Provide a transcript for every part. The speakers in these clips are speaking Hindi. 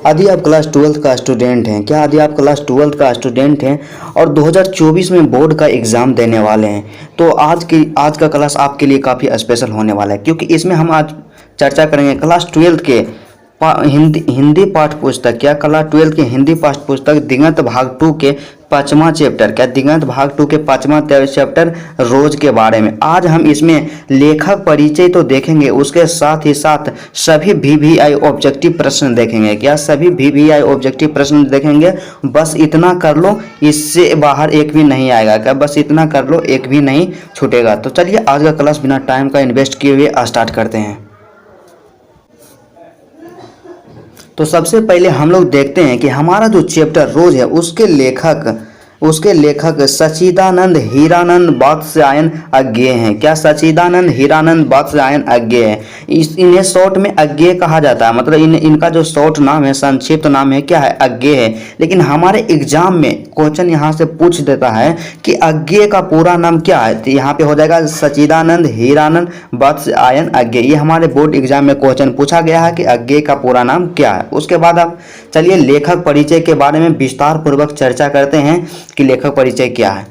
यदि आप क्लास 12th का स्टूडेंट हैं, क्या यदि आप क्लास 12th का स्टूडेंट हैं और 2024 में बोर्ड का एग्ज़ाम देने वाले हैं, तो आज का क्लास आपके लिए काफ़ी स्पेशल होने वाला है, क्योंकि इसमें हम आज चर्चा करेंगे क्लास 12th के हिंदी पाठ्य पुस्तक, क्या क्लास 12th के हिंदी पाठ्य पुस्तक दिगंत भाग 2 के 5वां चैप्टर, क्या दिगंत भाग 2 के 5वां चैप्टर रोज के बारे में। आज हम इसमें लेखक परिचय तो देखेंगे, उसके साथ ही साथ सभी VVI ऑब्जेक्टिव प्रश्न देखेंगे। क्या सभी VVI ऑब्जेक्टिव प्रश्न देखेंगे। बस इतना कर लो, इससे बाहर एक भी नहीं आएगा। क्या बस इतना कर लो, एक भी नहीं छूटेगा। तो चलिए आज का क्लास बिना टाइम का इन्वेस्ट किए हुए स्टार्ट करते हैं। तो सबसे पहले हम लोग देखते हैं कि हमारा जो चैप्टर रोज है उसके लेखक सच्चिदानंद हीरानंद वात्स्यायन अज्ञेय हैं। क्या सच्चिदानंद हीरानंद वात्स्यायन अज्ञेय है। इन्हें शॉर्ट में अज्ञेय कहा जाता है, मतलब इनका जो शॉर्ट नाम है, संक्षिप्त नाम है, क्या है, अज्ञेय है। लेकिन हमारे एग्जाम में क्वेश्चन यहाँ से पूछ देता है कि अज्ञेय का पूरा नाम क्या है, तो यहाँ पे हो जाएगा सच्चिदानंद हीरानंद वात्स्यायन अज्ञेय। ये हमारे बोर्ड एग्जाम में क्वेश्चन पूछा गया है कि अज्ञेय का पूरा नाम क्या है। उसके बाद आप चलिए लेखक परिचय के बारे में विस्तार पूर्वक चर्चा करते हैं कि लेखक परिचय क्या है।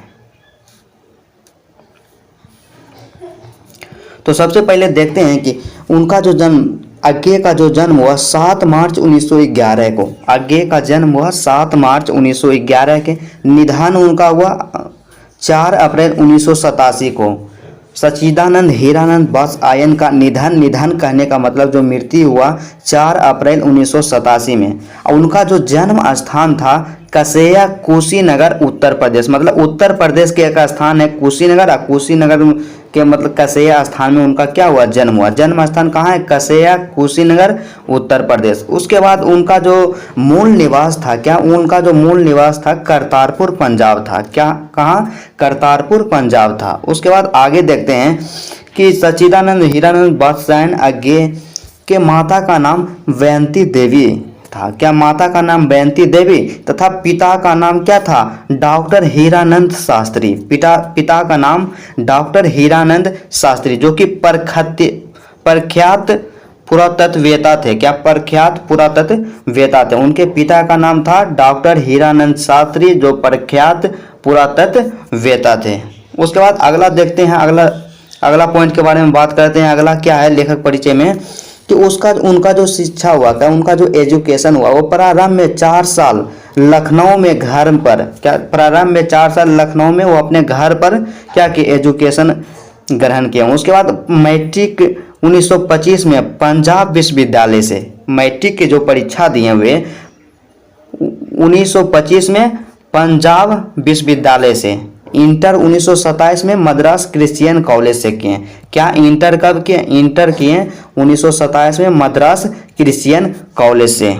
तो सबसे पहले देखते हैं कि उनका जो जन्म, अज्ञेय का जो जन्म हुआ 7 मार्च 1911 को। अज्ञेय का जन्म हुआ 7 मार्च 1911 के। निधन उनका हुआ 4 अप्रैल 1987 को। सच्चिदानंद हीरानंद वात्स्यायन का निधन कहने का मतलब जो मृत्यु हुआ 4 अप्रैल 1987 में। और उनका जो जन्म स्थान था कसेया, कुशीनगर, उत्तर प्रदेश। मतलब उत्तर प्रदेश के एक स्थान है कुशीनगर, और कुशीनगर के मतलब कसेया स्थान में उनका क्या हुआ, जन्म हुआ। जन्म स्थान कहाँ है, कसेया, कुशीनगर, उत्तर प्रदेश। उसके बाद उनका जो मूल निवास था, क्या उनका जो मूल निवास था करतारपुर पंजाब था। क्या, कहाँ, करतारपुर पंजाब था। उसके बाद आगे देखते हैं कि सच्चिदानंद हीरानंद वात्स्यायन अज्ञेय के माता का नाम वयंती देवी था। क्या, माता का नाम वयंती देवी तथा पिता का नाम क्या था, डॉक्टर हीरानंद शास्त्री। पिता का नाम डॉक्टर हीरानंद शास्त्री, जो कि प्रख्यात पुरातत्ववेता थे। क्या, प्रख्यात पुरातत्ववेता थे। उनके पिता का नाम था डॉक्टर हीरानंद शास्त्री, जो प्रख्यात पुरातत्ववेता थे। उसके बाद अगला देखते हैं, अगला पॉइंट के बारे में बात करते हैं। अगला क्या है लेखक परिचय में कि उनका जो शिक्षा हुआ, क्या उनका जो एजुकेशन हुआ, वो प्रारंभ में 4 साल लखनऊ में घर पर, क्या प्रारंभ में 4 साल लखनऊ में वो अपने घर पर क्या कि एजुकेशन ग्रहण किया। उसके बाद मैट्रिक 1925 में पंजाब विश्वविद्यालय से, मैट्रिक की जो परीक्षा दिए हुए 1925 में पंजाब विश्वविद्यालय से। इंटर 1927 में मद्रास क्रिश्चियन कॉलेज से किए। क्या, इंटर कब किए, इंटर किए 1927 में मद्रास क्रिश्चियन कॉलेज से।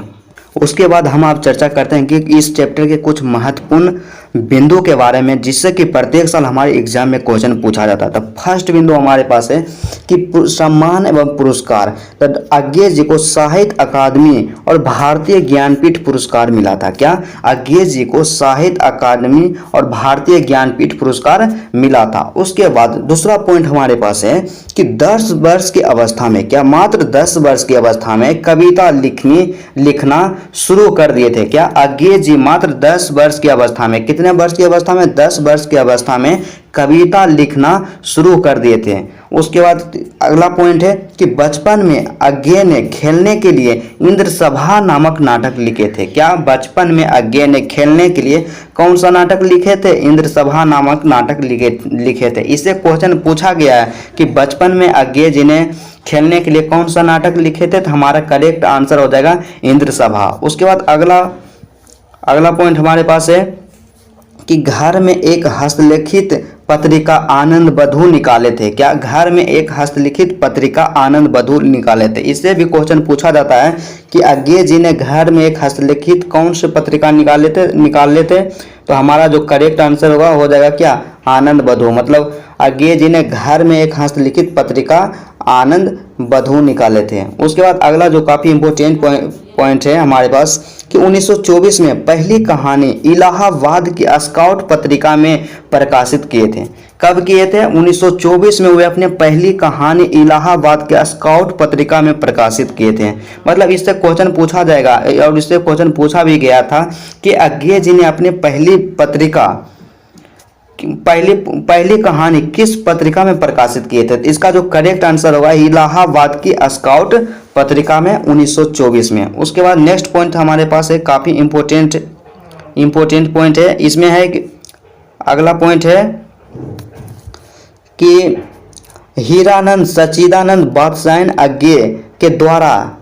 उसके बाद हम आप चर्चा करते हैं कि इस चैप्टर के कुछ महत्वपूर्ण बिंदु के बारे में, जिससे कि प्रत्येक साल हमारे एग्जाम में क्वेश्चन पूछा जाता है। तो फर्स्ट बिंदु हमारे पास है कि सम्मान एवं पुरस्कार। तो अज्ञेय जी को साहित्य अकादमी और भारतीय ज्ञानपीठ पुरस्कार मिला था। क्या, अज्ञेय जी को साहित्य अकादमी और भारतीय ज्ञानपीठ पुरस्कार मिला था। उसके बाद दूसरा पॉइंट हमारे पास है कि 10 वर्ष की अवस्था में, क्या मात्र 10 वर्ष की अवस्था में कविता लिखना शुरू कर दिए थे। क्या, अज्ञेय जी मात्र 10 वर्ष की अवस्था में, कितने वर्ष की अवस्था में, 10 वर्ष की अवस्था में कविता लिखना शुरू कर दिए थे। उसके बाद अगला पॉइंट है कि बचपन में अज्ञेय ने खेलने के लिए इंद्रसभा नामक नाटक लिखे थे। क्या, बचपन में अज्ञेय ने खेलने के लिए कौन सा नाटक लिखे थे, इंद्रसभा नामक नाटक लिखे थे। इससे क्वेश्चन पूछा गया है कि बचपन में अज्ञेय जी ने खेलने के लिए कौन सा नाटक लिखे थे, तो हमारा करेक्ट आंसर हो जाएगा इंद्रसभा। उसके बाद अगला पॉइंट हमारे पास है कि घर में एक हस्तलिखित पत्रिका आनंद बधू निकाले थे। क्या, घर में एक हस्तलिखित पत्रिका आनंद बधू निकाले थे। इससे भी क्वेश्चन पूछा जाता है कि अज्ञेय जी ने घर में एक हस्तलिखित कौन सी पत्रिका निकाल लेते। तो हमारा जो करेक्ट आंसर होगा हो जाएगा क्या, आनंद बधू। मतलब अज्ञेय जी ने घर में एक हस्तलिखित पत्रिका आनंद बधू निकाले थे। उसके बाद अगला जो काफ़ी इंपॉर्टेंट पॉइंट है हमारे पास कि 1924 में पहली कहानी इलाहाबाद की स्काउट पत्रिका में प्रकाशित किए थे। कब किए थे? 1924 में वे अपने पहली कहानी इलाहाबाद के स्काउट पत्रिका में प्रकाशित किए थे। मतलब इससे क्वेश्चन पूछा जाएगा और इससे क्वेश्चन पूछा भी गया था कि अज्ञे जी ने अपनी पहली पत्रिका पहली कहानी किस पत्रिका में प्रकाशित किए थे? इसका जो करेक्ट आंसर होगा इलाहाबाद की स्काउट पत्रिका में 1924 में। उसके बाद नेक्स्ट पॉइंट हमारे पास है, काफ़ी इंपॉर्टेंट पॉइंट है। इसमें है कि अगला पॉइंट है कि हीरानंद सच्चिदानंद बादशाह अज्ञे के द्वारा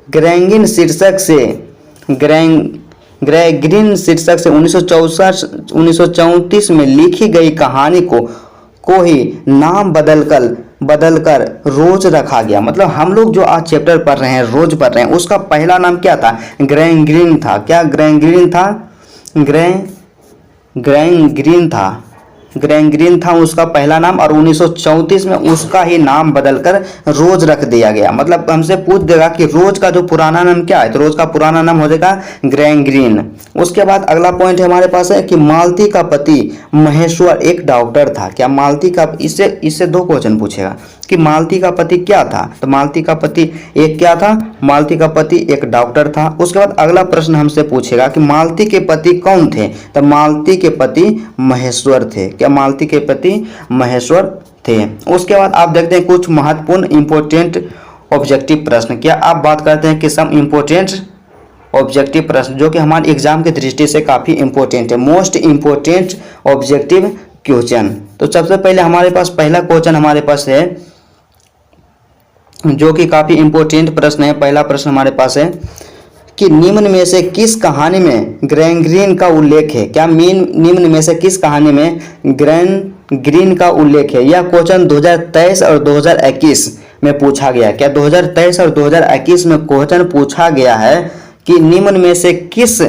ग्रेंगिन शीर्षक से 1934 में लिखी गई कहानी को ही नाम बदलकर रोज रखा गया। मतलब हम लोग जो आज चैप्टर पढ़ रहे हैं, रोज पढ़ रहे हैं, उसका पहला नाम क्या था? ग्रेंग्रीन था। क्या ग्रेंग्रीन था? ग्रेंग्रीन था उसका पहला नाम, और 1934 में उसका ही नाम बदलकर रोज रख दिया गया। मतलब हमसे पूछ देगा कि रोज का जो पुराना नाम क्या है, तो रोज का पुराना नाम हो जाएगा ग्रेंग्रीन। उसके बाद अगला पॉइंट हमारे पास है कि मालती का पति महेश्वर एक डॉक्टर था। क्या मालती का, इससे दो क्वेश्चन पूछेगा कि मालती का पति क्या था? तो मालती का पति एक क्या था? मालती का पति एक डॉक्टर था। उसके बाद अगला प्रश्न हमसे पूछेगा कि मालती के पति कौन थे? तो मालती के पति महेश्वर थे। क्या मालती के पति महेश्वर थे? उसके बाद आप देखते हैं कुछ महत्वपूर्ण इंपॉर्टेंट ऑब्जेक्टिव प्रश्न। क्या आप बात करते हैं कि सम इंपॉर्टेंट ऑब्जेक्टिव प्रश्न जो कि हमारे एग्जाम की दृष्टि से काफ़ी इंपॉर्टेंट है, मोस्ट इंपॉर्टेंट ऑब्जेक्टिव क्वेश्चन। तो सबसे पहले हमारे पास पहला क्वेश्चन हमारे पास है जो कि काफ़ी इंपॉर्टेंट प्रश्न है। पहला प्रश्न हमारे पास है कि निम्न में से किस कहानी में ग्रेंग्रीन का उल्लेख है? क्या निम्न में से किस कहानी में ग्रेंग्रीन का उल्लेख है? यह क्वेश्चन 2023 और 2021 में पूछा गया। क्या 2023 और 2021 में क्वेश्चन पूछा गया है कि निम्न में से किस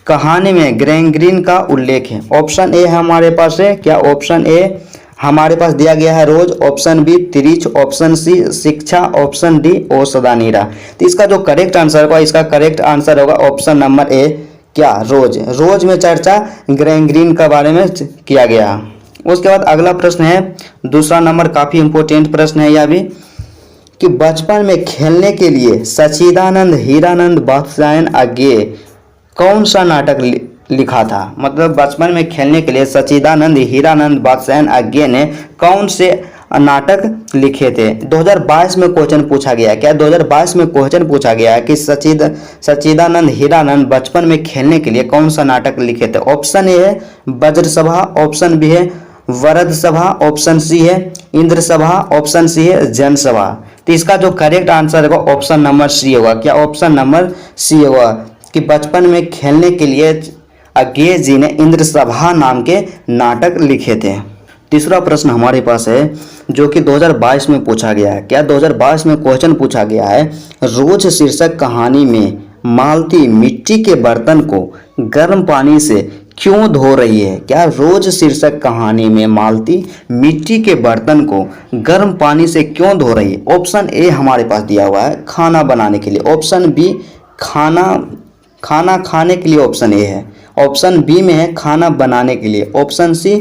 कहानी में ग्रेंग्रीन का उल्लेख है? ऑप्शन ए हमारे पास है। क्या ऑप्शन ए हमारे पास दिया गया है रोज, ऑप्शन बी त्रिच, ऑप्शन सी शिक्षा, ऑप्शन डी ओ सदानीरा। तो इसका जो करेक्ट आंसर होगा, इसका करेक्ट आंसर होगा ऑप्शन नंबर ए, क्या रोज में चर्चा ग्रेंग्रीन के बारे में किया गया। उसके बाद अगला प्रश्न है, दूसरा नंबर, काफ़ी इंपॉर्टेंट प्रश्न है यह भी, कि बचपन में खेलने के लिए सच्चिदानंद हीरानंद बादशाह अज्ञे कौन सा नाटक लिखा था? मतलब बचपन में खेलने के लिए सच्चिदानंद हीरानंद बादशाह अज्ञे ने कौन से नाटक लिखे थे? 2022 में क्वेश्चन पूछा गया है। क्या 2022 में क्वेश्चन पूछा गया है कि सच्चिदानंद हीरानंद बचपन में खेलने के लिए कौन सा नाटक लिखे थे? ऑप्शन ए है वज्र सभा, ऑप्शन बी है वरद सभा, ऑप्शन सी है इंद्र सभा, ऑप्शन सी है जन सभा। तो इसका जो करेक्ट आंसर होगा ऑप्शन नंबर सी होगा। क्या ऑप्शन नंबर सी होगा कि बचपन में खेलने के लिए अज्ञे जी ने इंद्र सभा नाम के नाटक लिखे थे। तीसरा प्रश्न हमारे पास है जो कि 2022 में पूछा गया है। क्या 2022 में क्वेश्चन पूछा गया है, रोज शीर्षक कहानी में मालती मिट्टी के बर्तन को गर्म पानी से क्यों धो रही है? क्या रोज शीर्षक कहानी में मालती मिट्टी के बर्तन को गर्म पानी से क्यों धो रही है? ऑप्शन ए हमारे पास दिया हुआ है खाना बनाने के लिए, ऑप्शन बी खाना खाने के लिए, ऑप्शन ए है, ऑप्शन बी में है खाना बनाने के लिए, ऑप्शन सी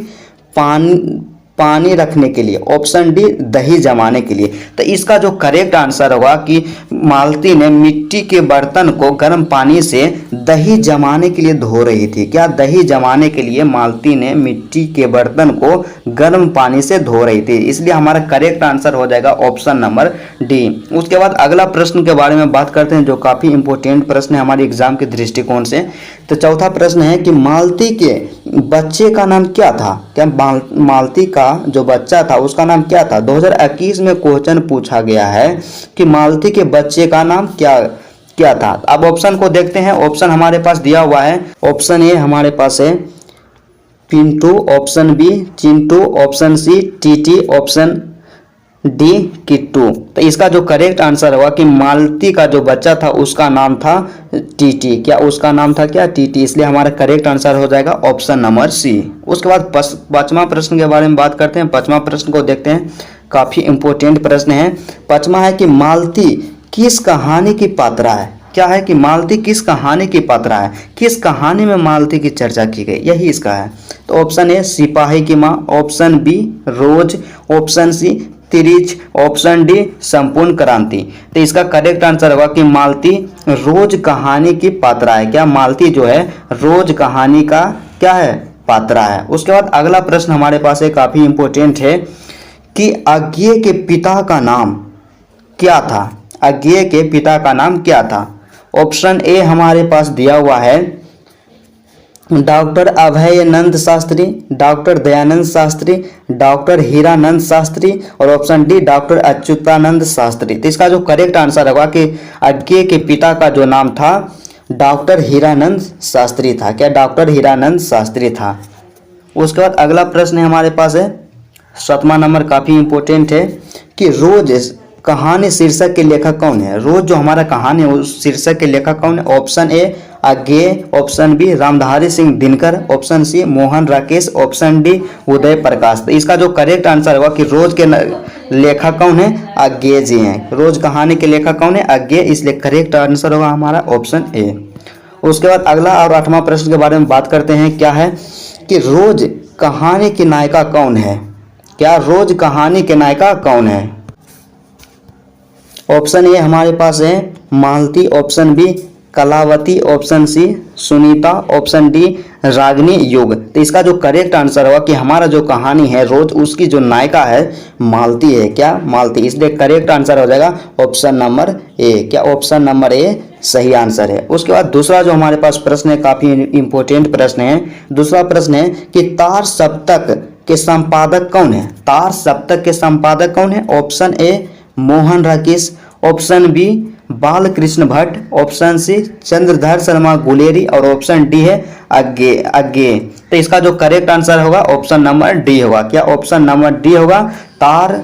पानी रखने के लिए, ऑप्शन डी दही जमाने के लिए। तो इसका जो करेक्ट आंसर होगा कि मालती ने मिट्टी के बर्तन को गर्म पानी से दही जमाने के लिए धो रही थी। क्या दही जमाने के लिए मालती ने मिट्टी के बर्तन को गर्म पानी से धो रही थी, इसलिए हमारा करेक्ट आंसर हो जाएगा ऑप्शन नंबर डी। उसके बाद अगला प्रश्न के बारे में बात करते हैं जो काफ़ी इंपॉर्टेंट प्रश्न है हमारे एग्जाम के दृष्टिकोण से। तो चौथा प्रश्न है कि मालती के बच्चे का नाम क्या था? क्या मालती का जो बच्चा था उसका नाम क्या था? 2021 में क्वेश्चन पूछा गया है कि मालती के बच्चे का नाम क्या था। अब ऑप्शन को देखते हैं। ऑप्शन हमारे पास दिया हुआ है, ऑप्शन ए हमारे पास है Pintu, option B Chintu, option C Titi, option D Kittu. तो इसका जो करेक्ट आंसर होगा कि मालती का जो बच्चा था उसका नाम था टीटी। क्या उसका नाम था क्या? टीटी। इसलिए हमारा करेक्ट आंसर हो जाएगा ऑप्शन नंबर सी। उसके बाद पांचवा प्रश्न के बारे में बात करते हैं। पांचवा प्रश्न को देखते हैं, काफ़ी इंपॉर्टेंट प्रश्न है। पांचवा है कि मालती किस कहानी की पात्रा है? क्या है कि मालती किस कहानी की पात्रा है, किस कहानी में मालती की चर्चा की गई, यही इसका है। तो ऑप्शन ए सिपाही की माँ, ऑप्शन बी रोज, option C Tirich, option D संपूर्ण क्रांति। तो इसका करेक्ट आंसर होगा कि मालती रोज कहानी की पात्रा है। क्या मालती जो है रोज कहानी का क्या है, पात्रा है। उसके बाद अगला प्रश्न हमारे पास है, काफी इंपॉर्टेंट है कि अज्ञेय के पिता का नाम क्या था। अज्ञेय के पिता का नाम क्या था। ऑप्शन ए हमारे पास दिया हुआ है doctor Abhayanand Shastri, doctor Dayanand Shastri, doctor Hiranand Shastri और option D doctor Achyutanand Shastri. तो इसका जो करेक्ट आंसर होगा कि अज्ञेय के पिता का जो नाम था डॉक्टर हीरानंद शास्त्री था। क्या डॉक्टर हीरानंद शास्त्री था। उसके बाद अगला प्रश्न हमारे पास है 7वां नंबर, काफ़ी इंपॉर्टेंट है कि रोज कहानी शीर्षक के लेखक कौन है। रोज जो हमारा कहानी है उस शीर्षक के लेखक कौन है। Option A Agyeya, option B Ramdhari Singh Dinkar, option C Mohan Rakesh, option D Uday Prakash. तो इसका जो करेक्ट आंसर होगा कि रोज के लेखक कौन है, अज्ञेय जी हैं। रोज कहानी के लेखक कौन है, अज्ञेय, इसलिए करेक्ट आंसर होगा हमारा ऑप्शन ए। उसके बाद अगला और 8वां प्रश्न के बारे में बात करते हैं, क्या है कि रोज कहानी की नायिका कौन है। क्या रोज कहानी के नायिका कौन है। ऑप्शन ए हमारे पास है Malti, option B Kalavati, option C Sunita, option D Ragini युग। तो इसका जो करेक्ट आंसर होगा कि हमारा जो कहानी है रोज उसकी जो नायिका है मालती है। क्या मालती, इसलिए करेक्ट आंसर हो जाएगा ऑप्शन नंबर ए। क्या ऑप्शन नंबर ए सही आंसर है। उसके बाद दूसरा जो हमारे पास प्रश्न है, काफी इंपॉर्टेंट प्रश्न है। दूसरा प्रश्न है कि तार सप्तक के संपादक कौन है। तार सप्तक के संपादक कौन है। Option A Mohan Rakesh, option B Balkrishna Bhatt, option C Chandradhar Sharma Guleri और ऑप्शन डी है अज्ञेय। तो इसका जो करेक्ट आंसर होगा ऑप्शन नंबर डी होगा। क्या ऑप्शन नंबर डी होगा। तार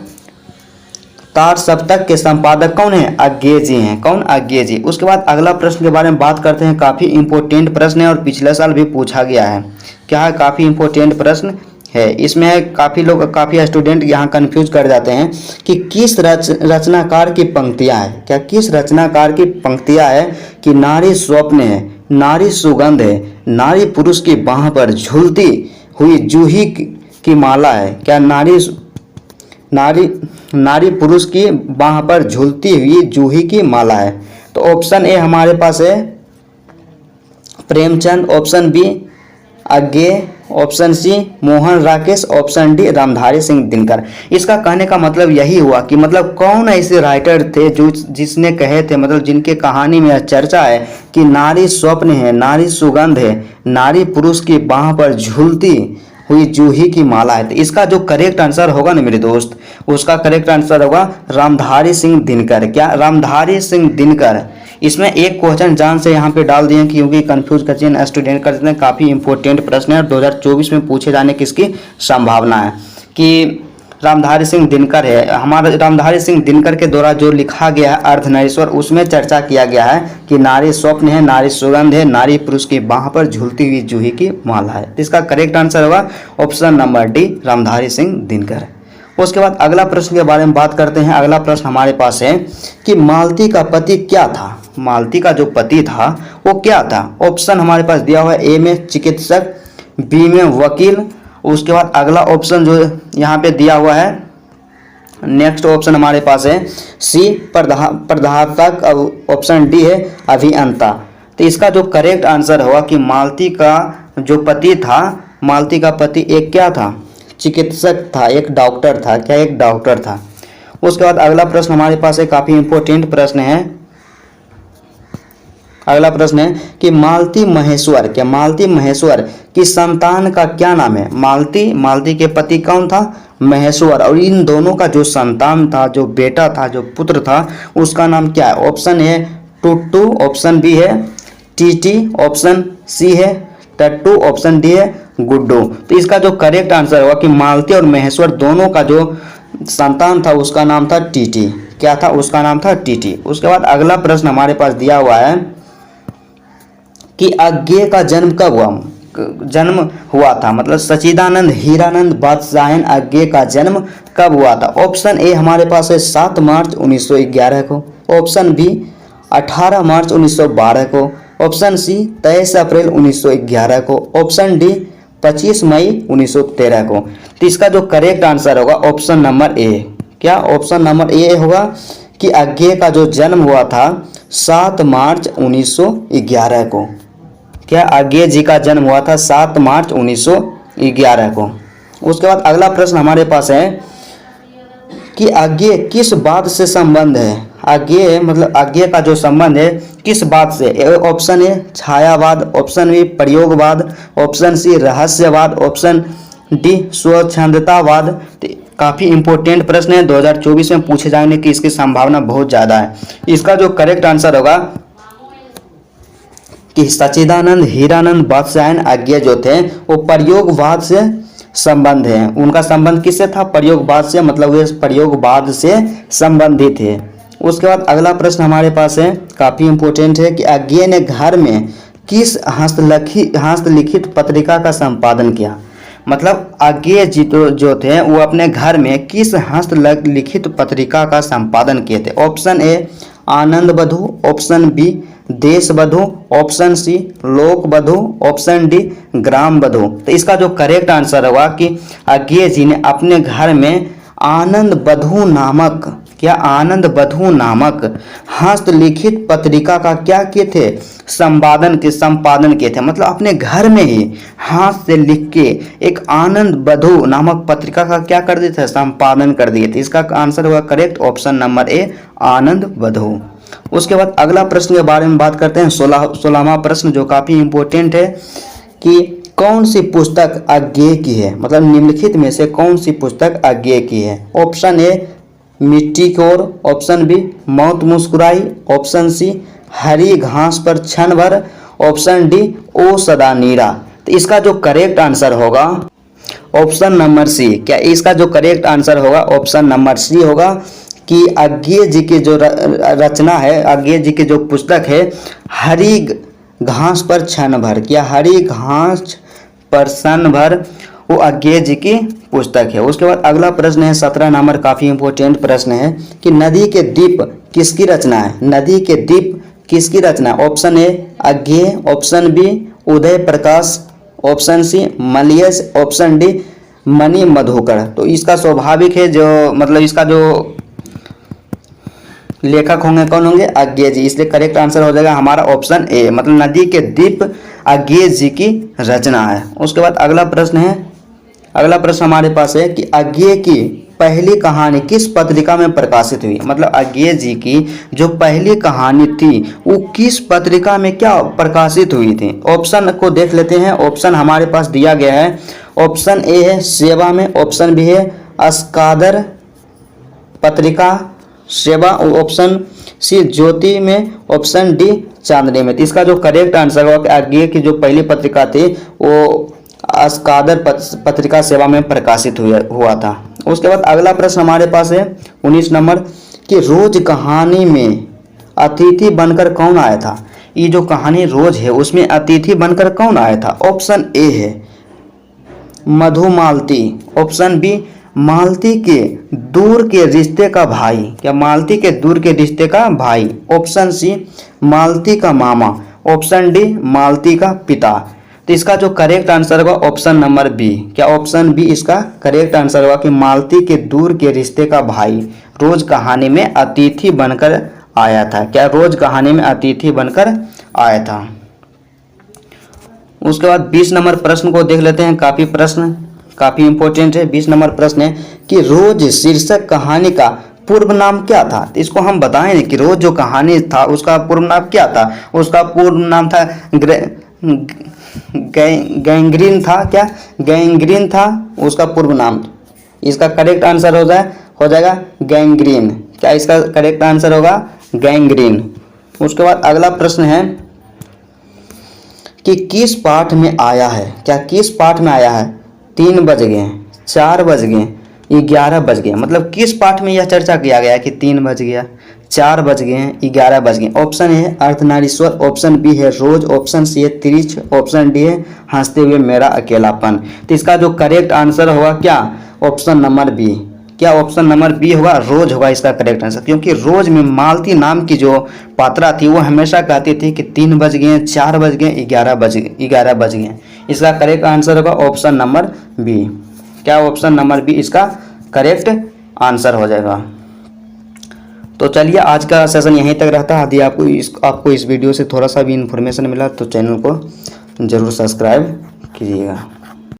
सप्तक के संपादक कौन है, अज्ञेय जी हैं। कौन, अज्ञेय जी। उसके बाद अगला प्रश्न के बारे में बात करते हैं, काफी इंपॉर्टेंट प्रश्न है और पिछले साल भी पूछा गया है। क्या है, काफी इंपॉर्टेंट प्रश्न है। इसमें काफ़ी लोग, काफ़ी स्टूडेंट यहाँ कंफ्यूज कर जाते हैं कि किस रचनाकार की पंक्तियाँ है। क्या किस रचनाकार की पंक्तियाँ है कि नारी स्वप्न है, नारी सुगंध है, नारी पुरुष की बाह पर झूलती हुई जूही की माला है। क्या नारी पुरुष की बाह पर झूलती हुई जूही की माला है। तो ऑप्शन ए हमारे पास है Premchand, option B Agyeya, option C Mohan Rakesh, option D Ramdhari Singh Dinkar. इसका कहने का मतलब यही हुआ कि मतलब कौन ऐसे राइटर थे जो जिसने कहे थे, मतलब जिनके कहानी में चर्चा है कि नारी स्वप्न है, नारी सुगंध है, नारी पुरुष की बाह पर झूलती हुई जूही की माला है। तो इसका जो करेक्ट आंसर होगा ना मेरे दोस्त, उसका करेक्ट आंसर होगा रामधारी सिंह दिनकर। क्या रामधारी सिंह दिनकर। इसमें एक क्वेश्चन जान से यहाँ पे डाल दिए क्योंकि कंफ्यूज करते स्टूडेंट कर देते हैं। काफ़ी इंपॉर्टेंट प्रश्न है और 2024 में पूछे जाने की इसकी संभावना है कि रामधारी सिंह दिनकर है। हमारा रामधारी सिंह दिनकर के द्वारा जो लिखा गया है अर्धनारीश्वर, उसमें चर्चा किया गया है कि नारी स्वप्न है, नारी सुगंध है, नारी पुरुष की बाह पर झूलती हुई जूही की माला है। तो इसका करेक्ट आंसर होगा option number D Ramdhari Singh Dinkar. उसके बाद अगला प्रश्न के बारे में बात करते हैं। अगला प्रश्न हमारे पास है कि मालती का पति क्या था। मालती का जो पति था वो क्या था। ऑप्शन हमारे पास दिया हुआ है ए में चिकित्सक, बी में वकील। उसके बाद अगला ऑप्शन जो यहाँ पे दिया हुआ है, नेक्स्ट ऑप्शन हमारे पास है सी प्रधातक, ऑप्शन डी है अभियंता। तो इसका जो करेक्ट आंसर होगा कि मालती का जो पति था, मालती का पति एक क्या था, चिकित्सक था, एक डॉक्टर था। क्या, एक डॉक्टर था। उसके बाद अगला प्रश्न हमारे पास है, काफी इंपॉर्टेंट प्रश्न है। अगला प्रश्न है कि मालती महेश्वर, क्या मालती महेश्वर की संतान का क्या नाम है। मालती के पति कौन था, महेश्वर, और इन दोनों का जो संतान था, जो बेटा था, जो पुत्र था, उसका नाम क्या है। Option A Tuttu, option B है टीटी, ऑप्शन सी है टट्टू, ऑप्शन डी है गुड्डू। तो इसका जो करेक्ट आंसर होगा कि मालती और महेश्वर दोनों का जो संतान था उसका नाम था टीटी। क्या था, उसका नाम था टीटी। उसके बाद अगला प्रश्न हमारे पास दिया हुआ है कि अज्ञेय का जन्म कब हुआ था, मतलब सच्चिदानंद हीरानंद बादशाहन अज्ञेय का जन्म कब हुआ था। ऑप्शन ए हमारे पास है 7 मार्च 1911 को, ऑप्शन बी 18 मार्च 1912 को, ऑप्शन सी 23 अप्रैल 1911 को, ऑप्शन डी 25 मई 1913 को। तो इसका जो करेक्ट आंसर होगा ऑप्शन नंबर ए। क्या ऑप्शन नंबर ए होगा कि अज्ञेय का जो जन्म हुआ था 7 मार्च 1911 को। क्या अज्ञेय जी का जन्म हुआ था 7 मार्च 1911 को। उसके बाद अगला प्रश्न हमारे पास है कि अज्ञेय किस बात से संबंध है। अज्ञेय मतलब अज्ञेय का जो संबंध है किस बात से। ऑप्शन ए छायावाद, ऑप्शन बी प्रयोगवाद, ऑप्शन सी रहस्यवाद, ऑप्शन डी स्वच्छंदतावाद। काफ़ी इंपॉर्टेंट प्रश्न है, 2024 में पूछे जाने की इसकी संभावना बहुत ज़्यादा है। इसका जो करेक्ट आंसर होगा कि सच्चिदानंद हीरानंद बख्शायन अज्ञेय जो थे वो प्रयोगवाद से संबंध है। उनका संबंध किससे था? प्रयोगवाद से, मतलब वे प्रयोगवाद से संबंधित थे। उसके बाद अगला प्रश्न हमारे पास है, काफ़ी इंपॉर्टेंट है कि अज्ञेय ने घर में किस हस्तलिखित पत्रिका का संपादन किया। मतलब अज्ञेय जी जो थे वो अपने घर में किस हस्तलिखित पत्रिका का संपादन किए थे। ऑप्शन ए आनंद बधू, ऑप्शन बी देश बधू, ऑप्शन सी लोक बधू, ऑप्शन डी ग्राम बधू। तो इसका जो करेक्ट आंसर होगा कि अज्ञेय जी ने अपने घर में आनंद बधू नामक, क्या आनंद बधू नामक हस्तलिखित पत्रिका का क्या किए थे? संपादन किए थे। मतलब अपने घर में ही हाथ से लिख के एक आनंद बधू नामक पत्रिका का क्या कर दिए थे? संपादन कर दिए थे। इसका आंसर होगा करेक्ट ऑप्शन नंबर ए आनंद बधू। उसके बाद अगला प्रश्न के बारे में बात करते हैं, 16वां प्रश्न जो काफी इंपॉर्टेंट है कि कौन सी पुस्तक अज्ञेय की है। मतलब निम्नलिखित में से कौन सी पुस्तक अज्ञेय की है। ऑप्शन ए मिट्टी की ओर, ऑप्शन बी मौत मुस्कुराई, ऑप्शन सी हरी घास पर क्षण भर, ऑप्शन डी ओ सदा नीरा। तो इसका जो करेक्ट आंसर होगा ऑप्शन नंबर सी। क्या इसका जो करेक्ट आंसर होगा ऑप्शन नंबर सी होगा कि अज्ञेय जी की जो रचना है, अज्ञेय जी की जो पुस्तक है हरी घास पर क्षण भर, क्या हरी घास पर क्षण भर वो अज्ञेय जी की पुस्तक है। उसके बाद अगला प्रश्न है 17 नंबर, काफ़ी इंपॉर्टेंट प्रश्न है कि नदी के द्वीप किसकी रचना है। नदी के द्वीप किसकी रचना है। Option A Agyeya, option B Uday Prakash, option C Malayaj, option D Mani Madhukar. तो इसका स्वाभाविक है जो मतलब इसका जो लेखक होंगे कौन होंगे? अज्ञेय जी। इसलिए करेक्ट आंसर हो जाएगा हमारा ऑप्शन ए, मतलब नदी के द्वीप अज्ञेय जी की रचना है। उसके बाद अगला प्रश्न हमारे पास है कि अज्ञेय की पहली कहानी किस पत्रिका में प्रकाशित हुई। मतलब अज्ञेय जी की जो पहली कहानी थी वो किस पत्रिका में क्या प्रकाशित हुई थी। ऑप्शन को देख लेते हैं। ऑप्शन हमारे पास दिया गया है, ऑप्शन ए है सेवा में, ऑप्शन बी है अस्कादर पत्रिका सेवा, ऑप्शन सी ज्योति में, ऑप्शन डी चांदनी में। तो इसका जो करेक्ट आंसर होगा कि अज्ञेय की जो पहली पत्रिका थी वो अस्कादर पत्रिका सेवा में प्रकाशित हुआ था। उसके बाद अगला प्रश्न हमारे पास है 19 नंबर कि रोज कहानी में अतिथि बनकर कौन आया था। ये जो कहानी रोज है उसमें अतिथि बनकर कौन आया था। ऑप्शन ए है मधुमालती, ऑप्शन बी मालती के दूर के रिश्ते का भाई, क्या मालती के दूर के रिश्ते का भाई, ऑप्शन सी मालती का मामा, ऑप्शन डी मालती का पिता। तो इसका जो करेक्ट आंसर होगा ऑप्शन नंबर बी। क्या ऑप्शन बी इसका करेक्ट आंसर होगा कि मालती के दूर के रिश्ते का भाई रोज कहानी में अतिथि बनकर आया था। क्या रोज कहानी में अतिथि बनकर आया था। उसके बाद 20 नंबर प्रश्न को देख लेते हैं। काफी इंपॉर्टेंट है। 20 नंबर प्रश्न है कि रोज शीर्षक कहानी का पूर्व नाम क्या था। तो इसको हम बताएं कि रोज जो कहानी था उसका पूर्व नाम क्या था। उसका पूर्व नाम था गैंग्रीन था। क्या गैंग्रीन था उसका पूर्व नाम। इसका करेक्ट आंसर हो जाएगा गैंग्रीन। क्या इसका करेक्ट आंसर होगा गैंग्रीन। उसके बाद अगला प्रश्न है कि किस पाठ में आया है। क्या किस पाठ में आया है 3 बज गए, 4 बज गए, 11 बज गए। मतलब किस पाठ में यह चर्चा किया गया कि 3 बज गया, 4 बज गए, 11 बज गए। ऑप्शन ए है अर्धनारीश्वर, ऑप्शन बी है रोज, ऑप्शन सी है तिरिच, ऑप्शन डी है हंसते हुए मेरा अकेलापन। तो इसका जो करेक्ट आंसर होगा क्या ऑप्शन नंबर बी। क्या ऑप्शन नंबर बी होगा, रोज होगा इसका करेक्ट आंसर, क्योंकि रोज में मालती नाम की जो पात्रा थी वो हमेशा कहती थी कि 3 बज गए, 4 बज गए, 11 बज गए। इसका करेक्ट आंसर होगा ऑप्शन नंबर बी। क्या ऑप्शन नंबर बी इसका करेक्ट आंसर हो जाएगा। तो चलिए आज का सेशन यहीं तक रहता है। यदि आपको इस वीडियो से थोड़ा सा भी इन्फॉर्मेशन मिला तो चैनल को ज़रूर सब्सक्राइब कीजिएगा।